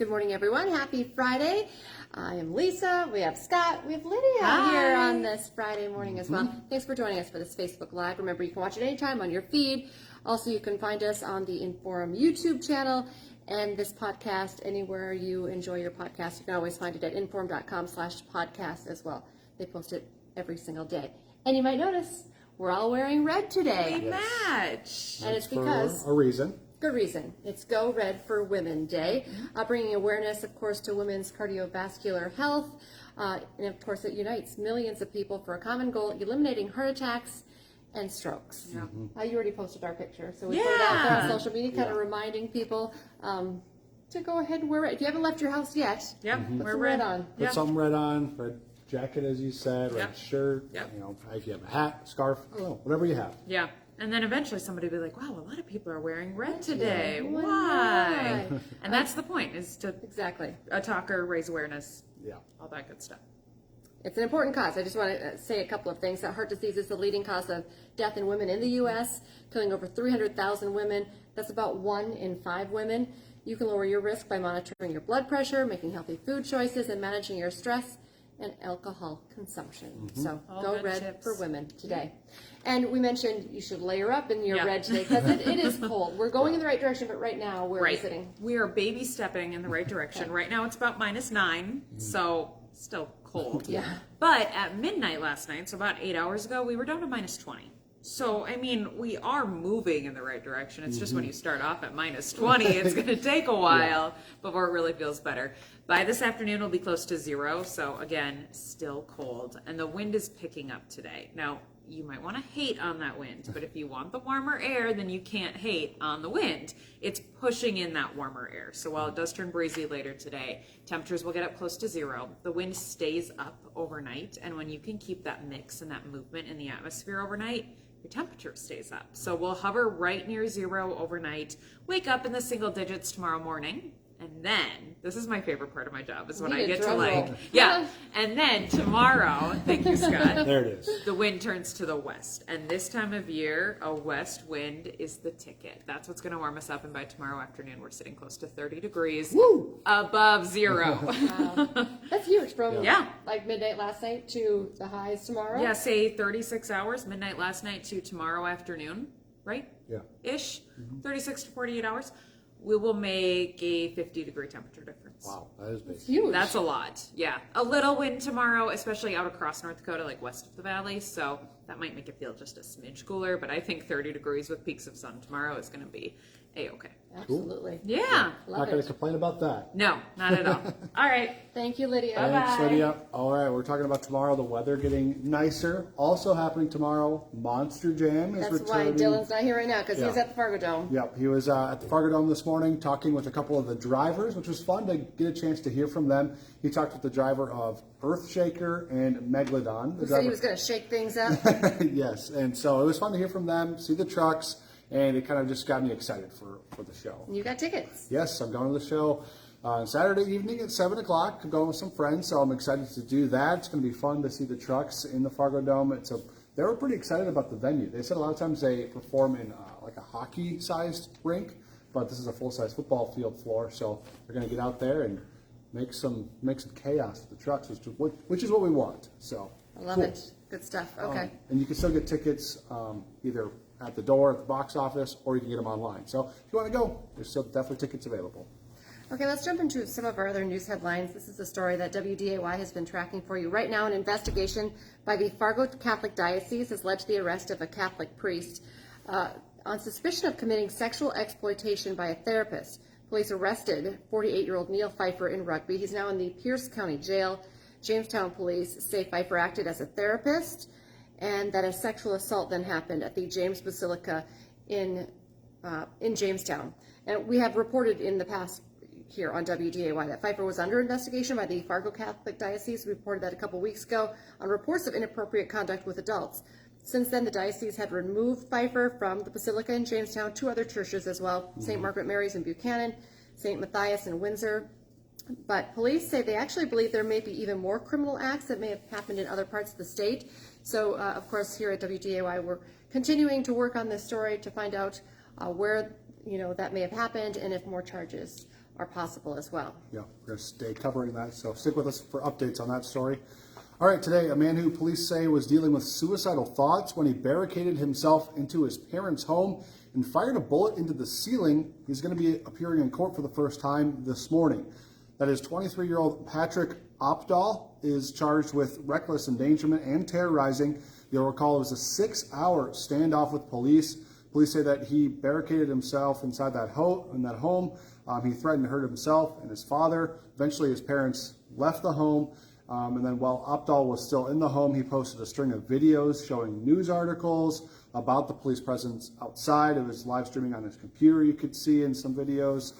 Good morning, everyone. Happy Friday. I am Lisa. We have Scott. We have Lydia Hi. here on this Friday morning as well. Thanks for joining us for this Facebook Live. Remember, you can watch it anytime on your feed. Also, you can find us on the InForum YouTube channel and this podcast anywhere you enjoy your podcast. You can always find it at inforum.com/podcast as well. They post it every single day. And you might notice we're all wearing red today. We match. And it's because... a reason. Good reason. It's Go Red for Women Day, bringing awareness, of course, to women's cardiovascular health. And, of course, it unites millions of people for a common goal, eliminating heart attacks and strokes. Yeah. You already posted our picture, so we put it out there on social media, kind of reminding people to go ahead and wear it. If you haven't left your house yet, put some red on. Put some red on, red jacket, as you said, red shirt, Yep. you know, if you have a hat, scarf, I don't know, whatever you have. Yeah. And then eventually somebody will be like, wow, a lot of people are wearing red today. Why? And that's the point, is to talk or raise awareness, all that good stuff. It's an important cause. I just want to say a couple of things. That heart disease is the leading cause of death in women in the U.S., killing over 300,000 women. That's about 1 in 5 women. You can lower your risk by monitoring your blood pressure, making healthy food choices, and managing your stress and alcohol consumption. So go red tips for women today. And we mentioned you should layer up in your red today because it is cold. We're going in the right direction, but right now we're sitting. We are baby stepping in the right direction. Right now it's about -9, so still cold. But at midnight last night, so about 8 hours ago, we were down to -20. So, I mean, we are moving in the right direction. It's just when you start off at -20, it's going to take a while before it really feels better. By this afternoon, it'll be close to 0. So, again, still cold. And the wind is picking up today. Now, you might want to hate on that wind, but if you want the warmer air, then you can't hate on the wind. It's pushing in that warmer air. So while it does turn breezy later today, temperatures will get up close to 0. The wind stays up overnight, and when you can keep that mix and that movement in the atmosphere overnight, your temperature stays up. So we'll hover right near 0 overnight, wake up in the single digits tomorrow morning, and then, this is my favorite part of my job, is when I get to and then tomorrow, thank you, Scott. There it is. The wind turns to the west. And this time of year, a west wind is the ticket. That's what's going to warm us up. And by tomorrow afternoon, we're sitting close to 30 degrees above 0. Wow. That's huge from like midnight last night to the highs tomorrow. Yeah, say 36 hours, midnight last night to tomorrow afternoon, right? Yeah. Ish, 36 to 48 hours. We will make a 50-degree temperature difference. Wow, that is big. It's huge. That's a lot, yeah. A little wind tomorrow, especially out across North Dakota, like west of the valley, so that might make it feel just a smidge cooler, but I think 30 degrees with peaks of sun tomorrow is going to be A-okay. Absolutely. Yeah. Not going to complain about that. No, not at all. All right. Thank you, Lydia. Thanks, Lydia. All right, we're talking about tomorrow, the weather getting nicer. Also happening tomorrow, Monster Jam is returning. That's why Dillon's not here right now, because he's at the Fargodome. Yep, he was at the Fargodome this morning talking with a couple of the drivers, which was fun to get a chance to hear from them. He talked with the driver of Earthshaker and Megalodon. He said he was going to shake things up. Yes, and so it was fun to hear from them, see the trucks, and it kind of just got me excited for the show. You got tickets. Yes, I'm going to the show on Saturday evening at 7 o'clock. I'm going with some friends, so I'm excited to do that. It's going to be fun to see the trucks in the Fargodome. They were pretty excited about the venue. They said a lot of times they perform in like a hockey-sized rink, but this is a full-size football field floor, so they're going to get out there and make some chaos with the trucks, which is what we want. So I love it. Good stuff. Okay. And you can still get tickets either at the door, at the box office, or you can get them online. So if you want to go, there's still definitely tickets available. Okay, let's jump into some of our other news headlines. This is a story that WDAY has been tracking for you. Right now, an investigation by the Fargodome Catholic Diocese has led to the arrest of a Catholic priest on suspicion of committing sexual exploitation by a therapist. Police arrested 48-year-old Neil Pfeiffer in Rugby. He's now in the Pierce County Jail. Jamestown police say Pfeiffer acted as a therapist and that a sexual assault then happened at the James Basilica in Jamestown. And we have reported in the past here on WDAY that Pfeiffer was under investigation by the Fargo Catholic Diocese. We reported that a couple weeks ago on reports of inappropriate conduct with adults. Since then, the diocese had removed Pfeiffer from the Basilica in Jamestown, 2 other churches as well, St. Margaret Mary's in Buchanan, St. Matthias in Windsor. But police say they actually believe there may be even more criminal acts that may have happened in other parts of the state. So, of course, here at WDAY, we're continuing to work on this story to find out where that may have happened and if more charges are possible as well. Yeah, we're going to stay covering that, so stick with us for updates on that story. All right, today, a man who police say was dealing with suicidal thoughts when he barricaded himself into his parents' home and fired a bullet into the ceiling. He's going to be appearing in court for the first time this morning. That is 23-year-old Patrick Opdahl is charged with reckless endangerment and terrorizing. You'll recall it was a 6-hour standoff with police. Police say that he barricaded himself inside that home. He threatened to hurt himself and his father. Eventually, his parents left the home. And then while Opdahl was still in the home, he posted a string of videos showing news articles about the police presence outside. It was live streaming on his computer, you could see in some videos.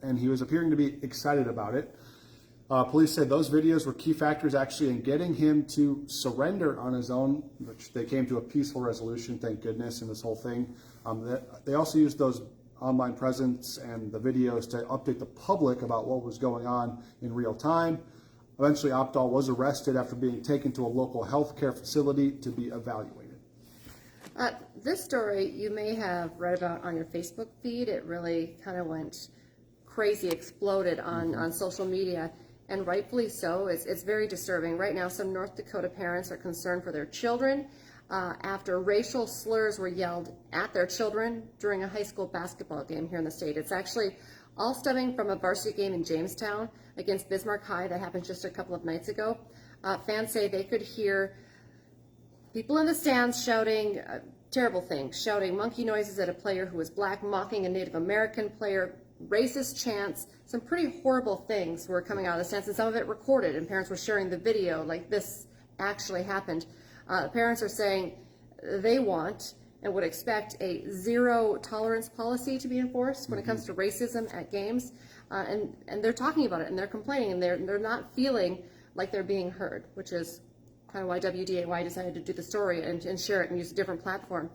And he was appearing to be excited about it. Police said those videos were key factors actually in getting him to surrender on his own, which they came to a peaceful resolution, thank goodness, in this whole thing. They also used those online presence and the videos to update the public about what was going on in real time. Eventually, Opdahl was arrested after being taken to a local health care facility to be evaluated. This story you may have read about on your Facebook feed. It really kind of went crazy, exploded on social media, and rightfully so. It's very disturbing. Right now, some North Dakota parents are concerned for their children after racial slurs were yelled at their children during a high school basketball game here in the state. It's actually all stemming from a varsity game in Jamestown against Bismarck High that happened just a couple of nights ago. Fans say they could hear people in the stands shouting terrible things, shouting monkey noises at a player who was black, mocking a Native American player, racist chants. Some pretty horrible things were coming out of the stands, and some of it recorded, and parents were sharing the video like this actually happened. Parents are saying they want and would expect a zero tolerance policy to be enforced when it comes to racism at games. And they're talking about it, and they're complaining, and they're not feeling like they're being heard, which is kind of why WDAY decided to do the story and share it and use a different platform.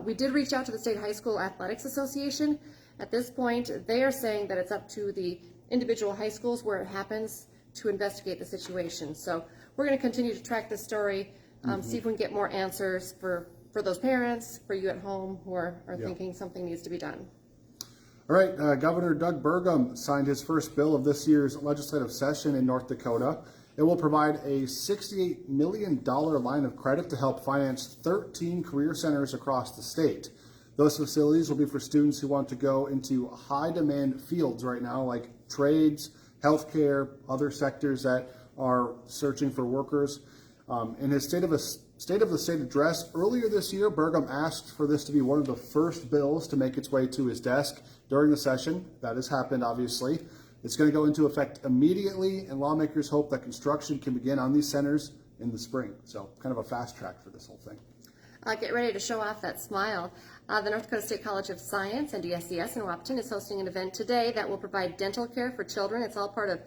We did reach out to the State High School Athletics Association. At this point, they are saying that it's up to the individual high schools where it happens to investigate the situation. So we're going to continue to track this story, see if we can get more answers for those parents, for you at home who are thinking something needs to be done. All right, Governor Doug Burgum signed his first bill of this year's legislative session in North Dakota. It will provide a $68 million line of credit to help finance 13 career centers across the state. Those facilities will be for students who want to go into high-demand fields right now, like trades, healthcare, other sectors that are searching for workers. In his State of the State address earlier this year, Burgum asked for this to be one of the first bills to make its way to his desk during the session. That has happened, obviously. It's going to go into effect immediately, and lawmakers hope that construction can begin on these centers in the spring. So kind of a fast track for this whole thing. Get ready to show off that smile. The North Dakota State College of Science, NDSCS in Wahpeton, is hosting an event today that will provide dental care for children. It's all part of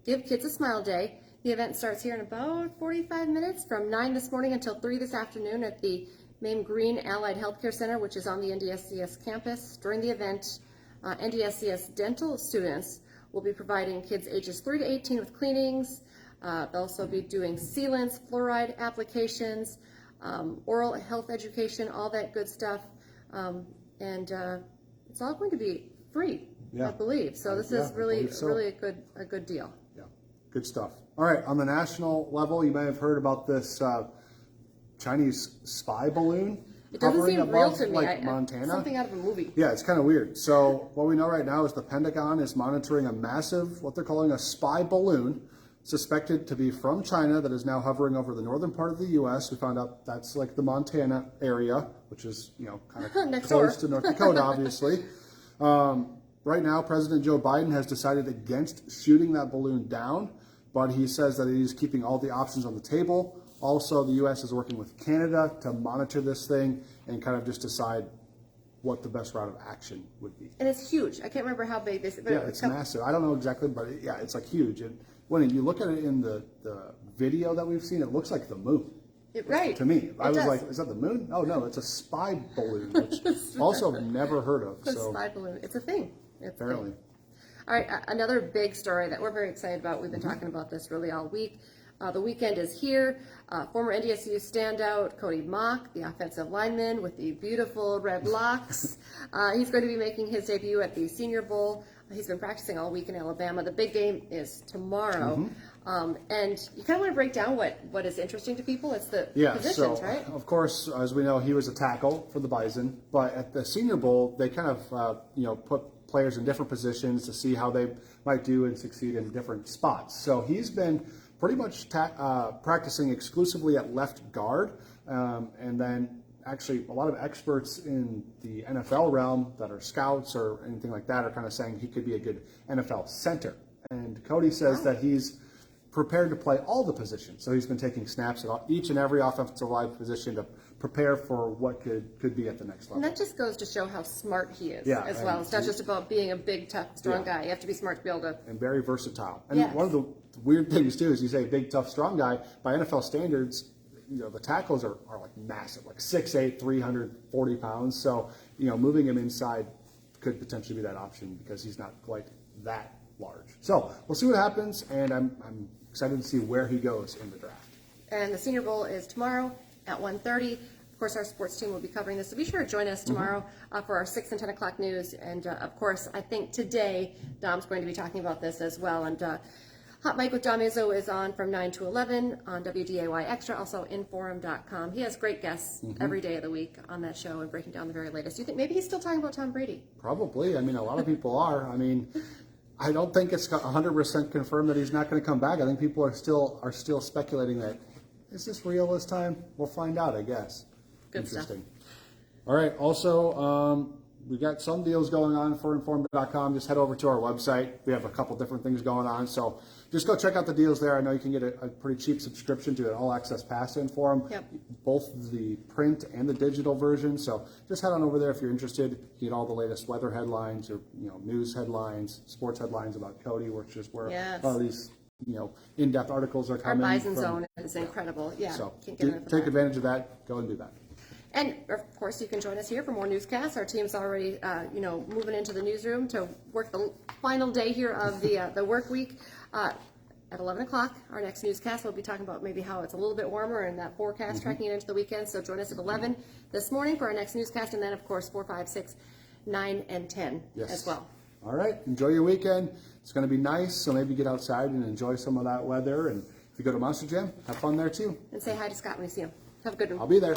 Give Kids a Smile Day. The event starts here in about 45 minutes from 9 this morning until 3 this afternoon at the Mame Green Allied Healthcare Center, which is on the NDSCS campus. During the event, NDSCS dental students will be providing kids ages 3 to 18 with cleanings. They'll also be doing sealants, fluoride applications, oral health education, all that good stuff. And it's all going to be free, I believe. So this is really a good deal. Yeah, good stuff. All right, on the national level, you may have heard about this Chinese spy balloon. It doesn't seem real above, to me. like Montana. Something out of a movie. Yeah, it's kind of weird. So what we know right now is the Pentagon is monitoring a massive, what they're calling a spy balloon, suspected to be from China, that is now hovering over the northern part of the U.S. We found out that's like the Montana area, which is, kind of close to North Dakota, obviously. Right now, President Joe Biden has decided against shooting that balloon down, but he says that he's keeping all the options on the table. Also, the U.S. is working with Canada to monitor this thing and kind of just decide what the best route of action would be. And it's huge. I can't remember how big this is. Yeah, it's massive. I don't know exactly, but it's like huge. And when you look at it in the video that we've seen, it looks like the moon. Right. To me. I was like, is that the moon? Oh, no, it's a spy balloon, which also I've never heard of. A spy balloon. It's a thing. Apparently. All right, another big story that we're very excited about. We've been talking about this really all week. The weekend is here. Former NDSU standout Cody Mauch, the offensive lineman with the beautiful red locks. He's going to be making his debut at the Senior Bowl He's been practicing all week in Alabama. The big game is tomorrow. And you kind of want to break down what is interesting to people. It's the positions, so, right? Of course, as we know, he was a tackle for the Bison, but at the Senior Bowl, they kind of, put players in different positions to see how they might do and succeed in different spots. So he's been pretty much practicing exclusively at left guard, and then actually a lot of experts in the NFL realm that are scouts or anything like that are kind of saying he could be a good NFL center. And Cody says that he's prepared to play all the positions. So he's been taking snaps at each and every offensive line position to prepare for what could be at the next level. And that just goes to show how smart he is as and well. It's not just about being a big, tough, strong guy. You have to be smart to be able to... And very versatile. And one of the weird things, too, is you say big, tough, strong guy. By NFL standards, the tackles are like massive, like 6'8", 340 pounds. So, moving him inside could potentially be that option because he's not quite that large. So we'll see what happens, and I'm excited to see where he goes in the draft. And the Senior Bowl is tomorrow at 1:30. Of course, our sports team will be covering this, so be sure to join us tomorrow for our 6 and 10 o'clock news. And, of course, I think today Dom's going to be talking about this as well. And Hot Mic with Dom Izzo is on from 9 to 11 on WDAY Extra, also InForum.com. He has great guests every day of the week on that show and breaking down the very latest. Do you think maybe he's still talking about Tom Brady? Probably. I mean, a lot of people are. I mean, I don't think it's 100% confirmed that he's not going to come back. I think people are still speculating that, is this real this time? We'll find out, I guess. Good Interesting. stuff. All right. Also, we got some deals going on for InForum.com. Just head over to our website. We have a couple different things going on. So just go check out the deals there. I know you can get a pretty cheap subscription to an all-access pass to InForum, both the print and the digital version. So just head on over there if you're interested. You get all the latest weather headlines or news headlines, sports headlines about Cody, which is where a lot of these in-depth articles are Our coming. Bison Zone is incredible. Yeah, So can't get enough of take that. advantage of that. Go and do that. And, of course, you can join us here for more newscasts. Our team's already, moving into the newsroom to work the final day here of the work week. At 11 o'clock, our next newscast, we'll be talking about maybe how it's a little bit warmer and that forecast tracking it into the weekend. So join us at 11 this morning for our next newscast, and then, of course, 4, 5, 6, 9, and 10 as well. All right. Enjoy your weekend. It's going to be nice, so maybe get outside and enjoy some of that weather. And if you go to Monster Jam, have fun there, too. And say hi to Scott when you see him. Have a good one. I'll be there.